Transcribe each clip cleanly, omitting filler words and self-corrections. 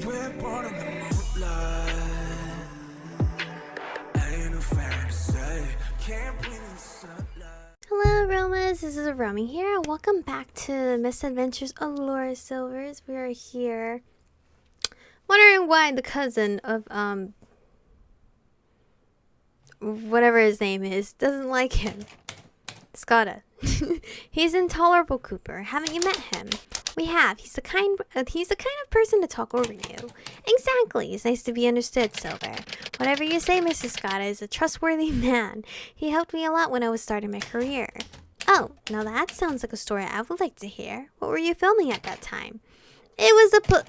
We're born in the moonlight. Ain't no fair to say. Can't breathe in the sunlight. Hello, Aromas. This is Aromie here. Welcome back to Misadventures of Laura Silvers. We are here wondering why the cousin of whatever his name is doesn't like him. Scotta. He's intolerable, Cooper. Haven't you met him? We have. He's the kind of person to talk over you. Exactly. It's nice to be understood, Silver. Whatever you say, Mrs. Scotta is a trustworthy man. He helped me a lot when I was starting my career. Oh, now that sounds like a story I would like to hear. What were you filming at that time? It was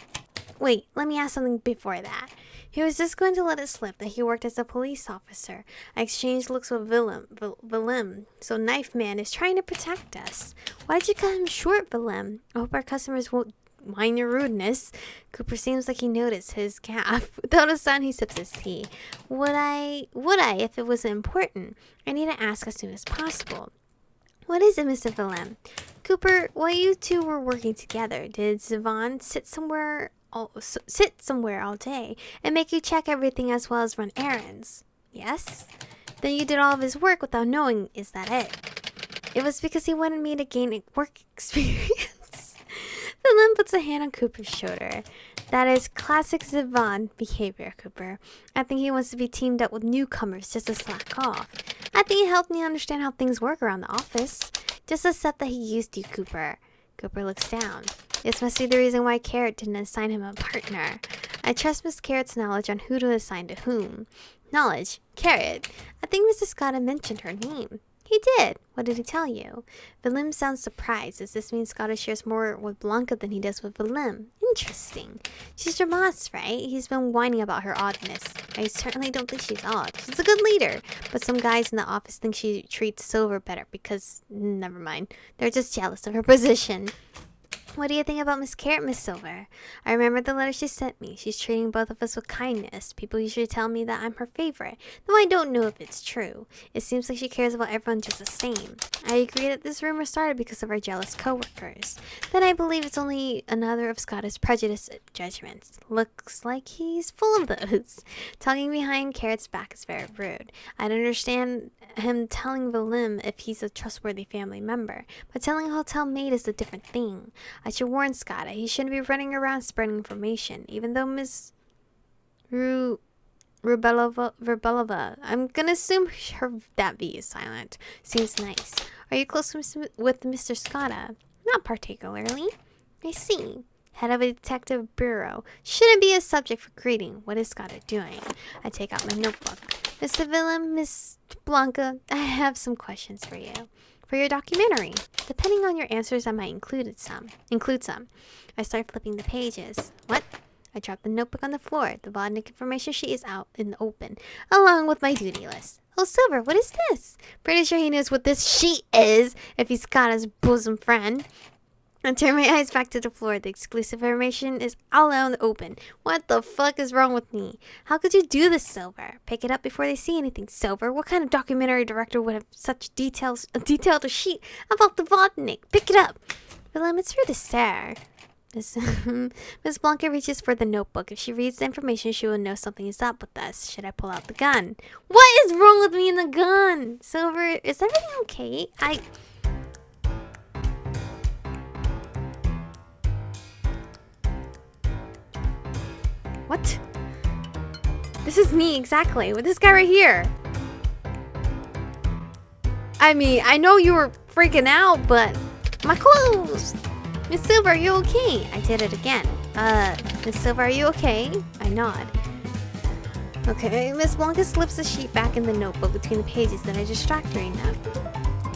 Wait, let me ask something before that. He was just going to let it slip that he worked as a police officer. I exchanged looks with Willem. So Knife Man is trying to protect us. Why did you cut him short, Willem? I hope our customers won't mind your rudeness. Cooper seems like he noticed his gaffe. Without a sound, he sips his tea. Would I if it was important? I need to ask as soon as possible. What is it, Mr. Willem? Cooper, while you two were working together, did Sivan sit somewhere all day and make you check everything as well as run errands? Yes? Then you did all of his work without knowing, is that it? It was because he wanted me to gain work experience. Willem puts a hand on Cooper's shoulder. That is classic Sivan behavior, Cooper. I think he wants to be teamed up with newcomers just to slack off. I think he helped me understand how things work around the office. Just accept that he used you, Cooper. Cooper looks down. This must be the reason why Carrot didn't assign him a partner. I trust Miss Carrot's knowledge on who to assign to whom. Knowledge? Carrot. I think Mr. Scotta mentioned her name. He did. What did he tell you? Willem sounds surprised. Does this mean Scotta shares more with Blanca than he does with Willem? Interesting. She's your boss, right? He's been whining about her oddness. I certainly don't think she's odd. She's a good leader. But some guys in the office think she treats Silver better because... never mind. They're just jealous of her position. What do you think about Miss Carrot, Miss Silver? I remember the letter she sent me. She's treating both of us with kindness. People usually tell me that I'm her favorite, though I don't know if it's true. It seems like she cares about everyone just the same. I agree that this rumor started because of our jealous coworkers. Then I believe it's only another of Scotta's prejudiced judgments. Looks like he's full of those. Talking behind Carrot's back is very rude. I'd understand him telling Willem if he's a trustworthy family member, but telling a hotel maid is a different thing. I should warn Scotta. He shouldn't be running around spreading information, even though Miss Rubelova, I'm gonna assume that V is silent. Seems nice. Are you close with Mr. Scotta? Not particularly. I see. Head of a detective bureau. Shouldn't be a subject for greeting. What is Scotta doing? I take out my notebook. Mr. Willem, Miss Blanca, I have some questions for you. For your documentary. Depending on your answers, I might include some. I start flipping the pages. What? I drop the notebook on the floor. The Vodnik information sheet is out in the open, along with my duty list. Oh, Silver, what is this? Pretty sure he knows what this sheet is, if he's Scotta's bosom friend. I turn my eyes back to the floor. The exclusive information is all out in the open. What the fuck is wrong with me? How could you do this, Silver? Pick it up before they see anything, Silver. What kind of documentary director would have such detailed a sheet about the Vodnik? Pick it up. Willem, it's for the stare. Miss Blanca reaches for the notebook. If she reads the information, she will know something is up with us. Should I pull out the gun? What is wrong with me and the gun? Silver, is everything okay? What? This is me, exactly. With this guy right here. I mean, I know you were freaking out, but... my clothes! Miss Silver, are you okay? I did it again. Miss Silver, are you okay? I nod. Okay, Miss Blanca slips the sheet back in the notebook between the pages that I distract her enough.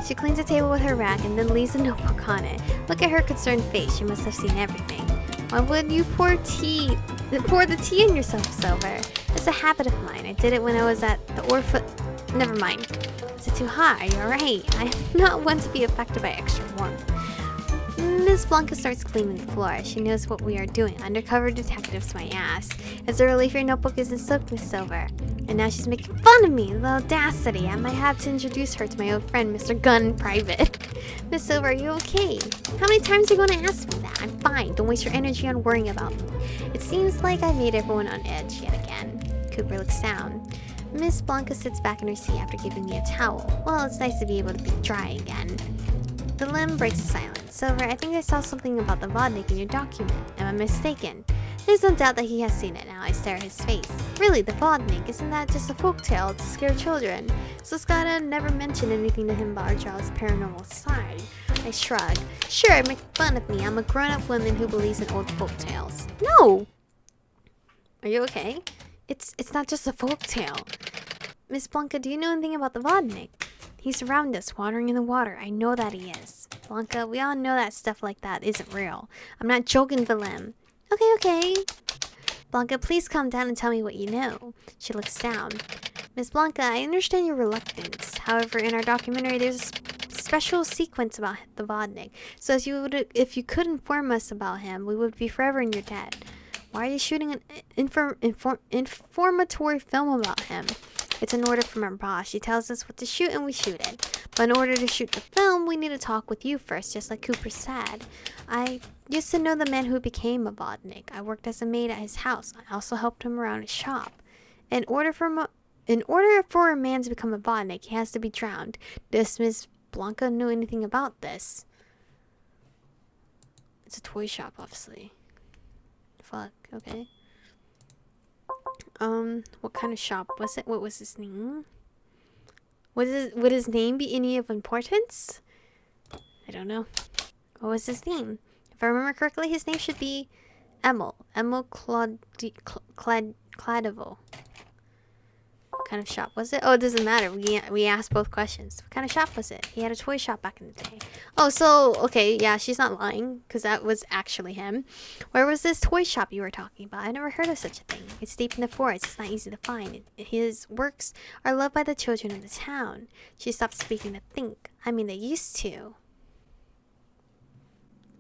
She cleans the table with her rag and then leaves the notebook on it. Look at her concerned face. She must have seen everything. Why would you pour the tea in yourself, Silver? It's a habit of mine. I did it when I was at the orphan... Never mind. Is it too hot? Are you alright? I'm not one to be affected by extra warmth. Miss Blanca starts cleaning the floor. She knows what we are doing. Undercover detectives, my ass. It's a relief your notebook isn't soaked with silver. And now she's making fun of me. The audacity. I might have to introduce her to my old friend, Mr. Gunn, in private. Miss Silver, are you okay? How many times are you going to ask me that? I'm fine. Don't waste your energy on worrying about me. It seems like I made everyone on edge yet again. Cooper looks down. Miss Blanca sits back in her seat after giving me a towel. Well, it's nice to be able to be dry again. The limb breaks the silence. Silver, I think I saw something about the Vodnik in your document. Am I mistaken? There's no doubt that he has seen it now. I stare at his face. Really, the Vodnik? Isn't that just a folktale to scare children? So Scotta never mentioned anything to him about our child's paranormal side. I shrug. Sure, make fun of me. I'm a grown-up woman who believes in old folktales. No! Are you okay? It's not just a folktale. Miss Blanca, do you know anything about the Vodnik? He's around us, wandering in the water. I know that he is. Blanca, we all know that stuff like that isn't real. I'm not joking, Willem. Okay. Blanca, please calm down and tell me what you know. She looks down. Miss Blanca, I understand your reluctance. However, in our documentary, there's a special sequence about the Vodnik. So if you could inform us about him, we would be forever in your debt. Why are you shooting an informatory film about him? It's an order from our boss. She tells us what to shoot and we shoot it. But in order to shoot the film, we need to talk with you first, just like Cooper said. I used to know the man who became a Vodnik. I worked as a maid at his house. I also helped him around his shop. In order for a man to become a Vodnik, he has to be drowned. Does Miss Blanca know anything about this? It's a toy shop, obviously. Fuck, okay. What kind of shop was it? What was his name? Would his name be any of importance? I don't know. What was his name? If I remember correctly, his name should be Emil Cladivo. What kind of shop was it? Oh, it doesn't matter. We asked both questions. What kind of shop was it? He had a toy shop back in the day. Oh, so, okay, yeah, she's not lying, because that was actually him. Where was this toy shop you were talking about? I never heard of such a thing. It's deep in the forest. It's not easy to find. His works are loved by the children of the town. She stopped speaking to think. I mean, they used to.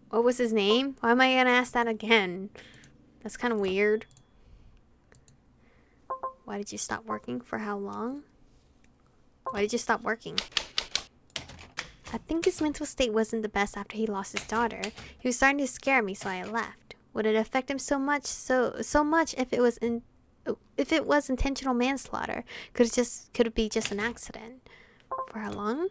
What was his name? Why am I going to ask that again? That's kind of weird. Why did you stop working? For how long? Why did you stop working? I think his mental state wasn't the best after he lost his daughter. He was starting to scare me, so I left. Would it affect him so much if it was intentional manslaughter? Could it be just an accident? For how long?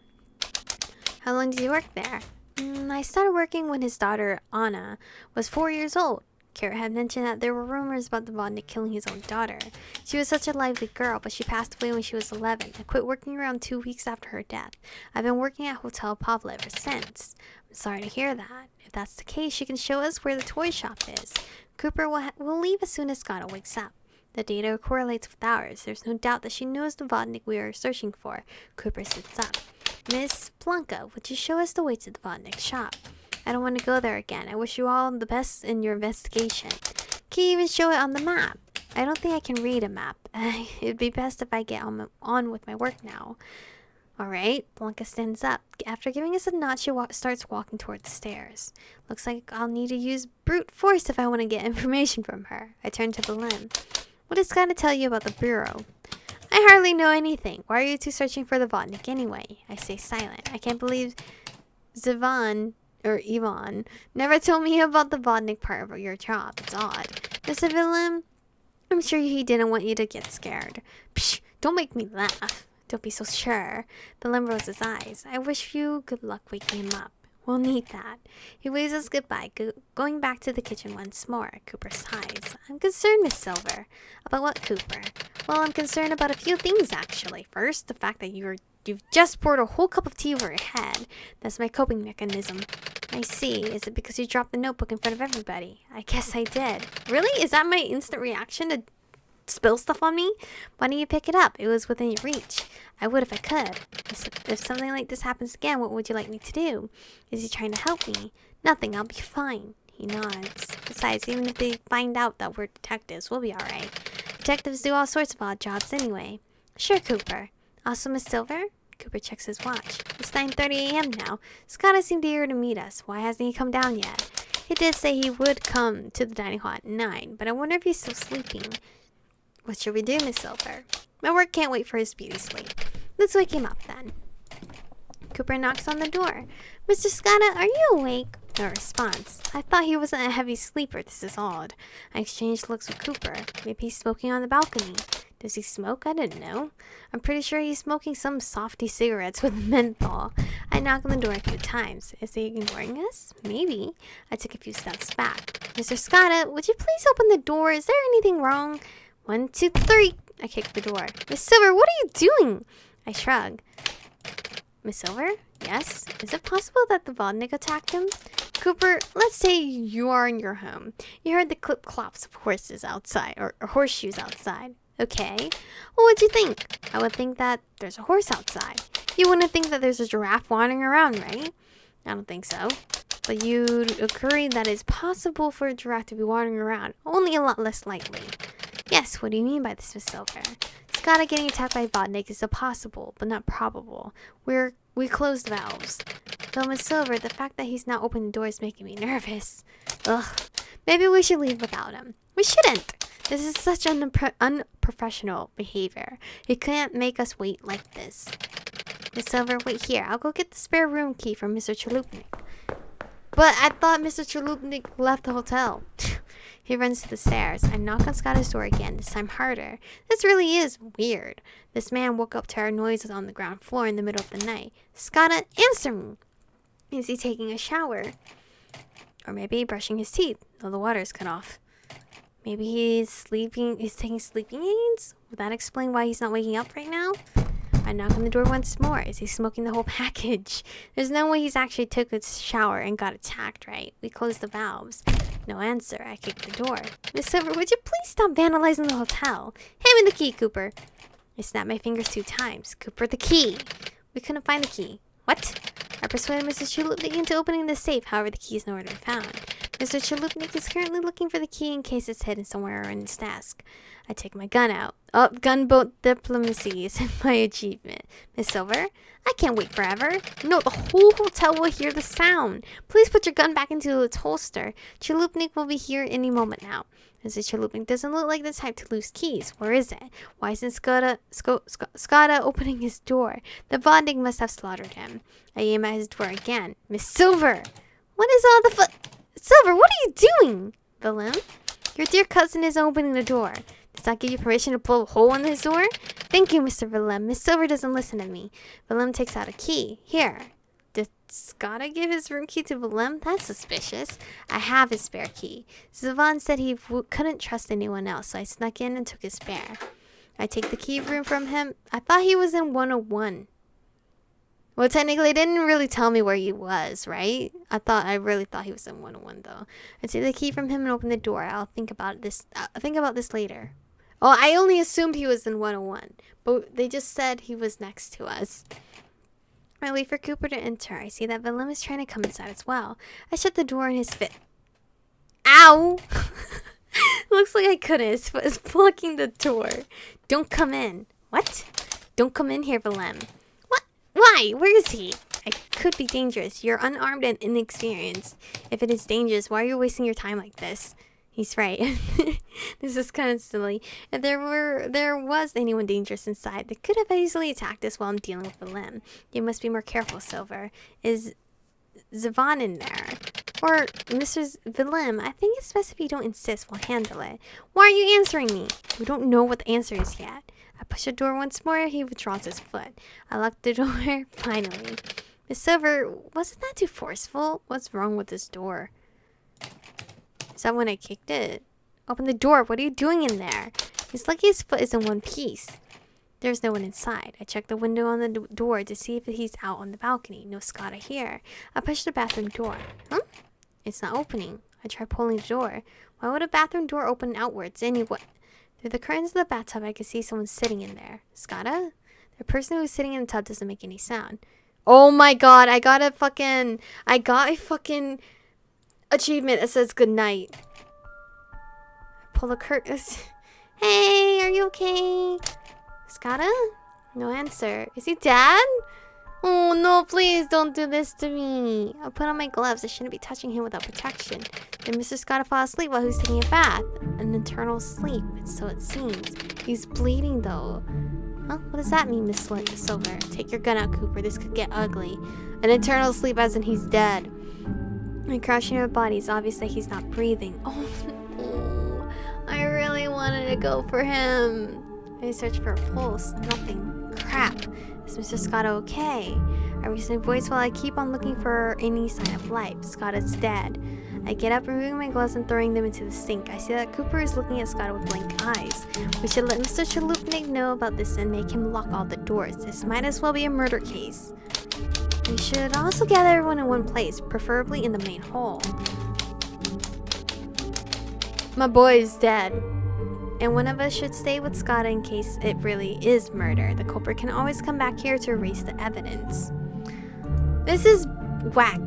How long did you work there? I started working when his daughter, Anna, was 4 years old. Kara had mentioned that there were rumors about the Vodnik killing his own daughter. She was such a lively girl, but she passed away when she was 11. I quit working around 2 weeks after her death. I've been working at Hotel Pavla ever since. I'm sorry to hear that. If that's the case, she can show us where the toy shop is. Cooper will leave as soon as Scotta wakes up. The data correlates with ours. There's no doubt that she knows the Vodnik we are searching for. Cooper sits up. Miss Blanca, would you show us the way to the Vodnik shop? I don't want to go there again. I wish you all the best in your investigation. Can you even show it on the map? I don't think I can read a map. It'd be best if I get on with my work now. Alright, Blanca stands up. After giving us a nod, she starts walking toward the stairs. Looks like I'll need to use brute force if I want to get information from her. I turn to Belen. What has Scott to tell you about the Bureau? I hardly know anything. Why are you two searching for the Vodnik anyway? I stay silent. I can't believe Ivan never told me about the Vodnik part of your job. It's odd. Mr. Willem, I'm sure he didn't want you to get scared. Psh, don't make me laugh. Don't be so sure. Willem rolls his eyes. I wish you good luck waking him up. We'll need that. He waves us goodbye, going back to the kitchen once more. Cooper sighs. I'm concerned, Miss Silver. About what, Cooper? Well, I'm concerned about a few things, actually. First, the fact that you've just poured a whole cup of tea over your head. That's my coping mechanism. I see. Is it because you dropped the notebook in front of everybody? I guess I did. Really? Is that my instant reaction to spill stuff on me? Why didn't you pick it up? It was within your reach. I would if I could. If something like this happens again, what would you like me to do? Is he trying to help me? Nothing. I'll be fine. He nods. Besides, even if they find out that we're detectives, we'll be alright. Detectives do all sorts of odd jobs anyway. Sure, Cooper. Also, Miss Silver? Cooper checks his watch. It's 9:30 a.m. now. Scott seemed eager to meet us. Why hasn't he come down yet? He did say he would come to the dining hall at 9, but I wonder if he's still sleeping. What should we do, Miss Silver? My work can't wait for his beauty sleep. Let's wake him up then. Cooper knocks on the door. Mr. Scotta, are you awake? No response. I thought he wasn't a heavy sleeper. This is odd. I exchanged looks with Cooper. Maybe he's smoking on the balcony. Does he smoke? I didn't know. I'm pretty sure he's smoking some softy cigarettes with menthol. I knocked on the door a few times. Is he ignoring us? Maybe. I took a few steps back. Mr. Scotta, would you please open the door? Is there anything wrong? 1, 2, 3. I kicked the door. Miss Silver, what are you doing? I shrug. Miss Silver? Yes? Is it possible that the Vodnik attacked him? Cooper, let's say you are in your home. You heard the clip-clops of horses outside, or horseshoes outside. Okay. Well, what'd you think? I would think that there's a horse outside. You wouldn't think that there's a giraffe wandering around, right? I don't think so. But you'd agree that it's possible for a giraffe to be wandering around, only a lot less likely. Yes, what do you mean by this, Miss Silver? Scotta getting attacked by Vodnik is possible, but not probable. We closed valves. Though, Miss Silver, the fact that he's not opening the door is making me nervous. Ugh. Maybe we should leave without him. We shouldn't. This is such unprofessional behavior. He can't make us wait like this. Miss Silver, wait here. I'll go get the spare room key from Mr. Chalupnik. But I thought Mr. Chalupnik left the hotel. He runs to the stairs. I knock on Scotta's door again, this time harder. This really is weird. This man woke up to our noises on the ground floor in the middle of the night. Scotta, answer me! Is he taking a shower? Or maybe brushing his teeth, though the water is cut off. Maybe he's taking sleeping aids? Would that explain why he's not waking up right now? I knock on the door once more. Is he smoking the whole package? There's no way he's actually took a shower and got attacked, right? We closed the valves. No answer. I kicked the door. Miss Silver, would you please stop vandalizing the hotel? Hand me the key, Cooper. I snapped my fingers 2 times. Cooper, the key. We couldn't find the key. What? I persuaded Mr. Chalupnik into opening the safe. However, the key is nowhere to be found. Mr. Chalupnik is currently looking for the key in case it's hidden somewhere in his desk. I take my gun out. Oh, gunboat diplomacy is my achievement. Miss Silver, I can't wait forever. No, the whole hotel will hear the sound. Please put your gun back into its holster. Chalupnik will be here any moment now. Mr. Chalupnik doesn't look like the type to lose keys. Where is it? Why isn't Scotta opening his door? The Vodnik must have slaughtered him. I aim at his door again. Miss Silver! What is all the Silver, what are you doing? Willem? Your dear cousin is opening the door. Does that give you permission to blow a hole in his door? Thank you, Mr. Willem. Miss Silver doesn't listen to me. Willem takes out a key. Here. Did Scotta give his room key to Willem? That's suspicious. I have his spare key. Zavon said he couldn't trust anyone else, so I snuck in and took his spare. I take the key room from him. I thought he was in 101. Well, technically, it didn't really tell me where he was, right? I really thought he was in 101, though. I take the key from him and open the door. I'll think about this later. Oh, I only assumed he was in 101, but they just said he was next to us. I wait for Cooper to enter. I see that Willem is trying to come inside as well. I shut the door in his fit. Ow! Looks like I couldn't. His foot is blocking the door. Don't come in. What? Don't come in here, Willem. What? Why? Where is he? It could be dangerous. You're unarmed and inexperienced. If it is dangerous, why are you wasting your time like this? He's right. This is kind of silly. If there was anyone dangerous inside, they could have easily attacked us while I'm dealing with Willem. You must be more careful, Silver. Is Zavon in there? Or Mr. Willem? I think it's best if you don't insist. We'll handle it. Why are you answering me? We don't know what the answer is yet. I push the door once more. He withdraws his foot. I lock the door. Finally. Miss Silver, wasn't that too forceful? What's wrong with this door? Is that when I kicked it? Open the door. What are you doing in there? It's lucky his foot is in one piece. There's no one inside. I check the window on the door to see if he's out on the balcony. No Scotta here. I push the bathroom door. Huh? It's not opening. I try pulling the door. Why would a bathroom door open outwards anyway? Through the curtains of the bathtub, I can see someone sitting in there. Scotta? The person who's sitting in the tub doesn't make any sound. Oh my god, I got a fucking achievement that says good night. Pull the curtains. Hey, are you okay? Scotta? No answer. Is he dead? Oh no, please don't do this to me. I put on my gloves. I shouldn't be touching him without protection. Then Mr. Scott fell asleep while he was taking a bath. An eternal sleep, so it seems. He's bleeding though. Huh? What does that mean, Miss Silver? Take your gun out, Cooper. This could get ugly. An eternal sleep as in he's dead. And crashing our bodies, obviously he's not breathing. Oh no. I really wanted to go for him. I searched for a pulse. Nothing. Crap. Is Mr. Scott okay? I raise my voice while I keep on looking for any sign of life. Scott is dead. I get up, removing my gloves and throwing them into the sink. I see that Cooper is looking at Scott with blank eyes. We should let Mr. Chalupnik know about this and make him lock all the doors. This might as well be a murder case. We should also gather everyone in one place, preferably in the main hall. My boy is dead. And one of us should stay with Scott in case it really is murder. The culprit can always come back here to erase the evidence. This is whack.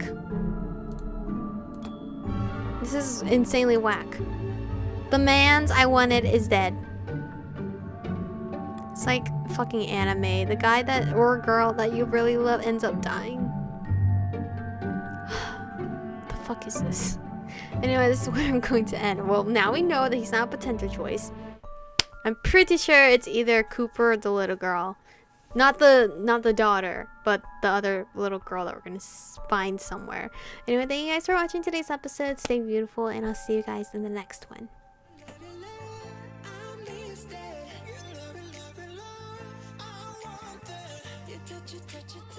This is insanely whack. The man's I wanted is dead. It's like fucking anime. The guy that or girl that you really love ends up dying. The fuck is this? Anyway, this is where I'm going to end. Well, now we know that he's not a potential choice. I'm pretty sure it's either Cooper or the little girl. Not the daughter, but the other little girl that we're gonna find somewhere. Anyway, thank you guys for watching today's episode. Stay beautiful, and I'll see you guys in the next one. Touch it, touch it.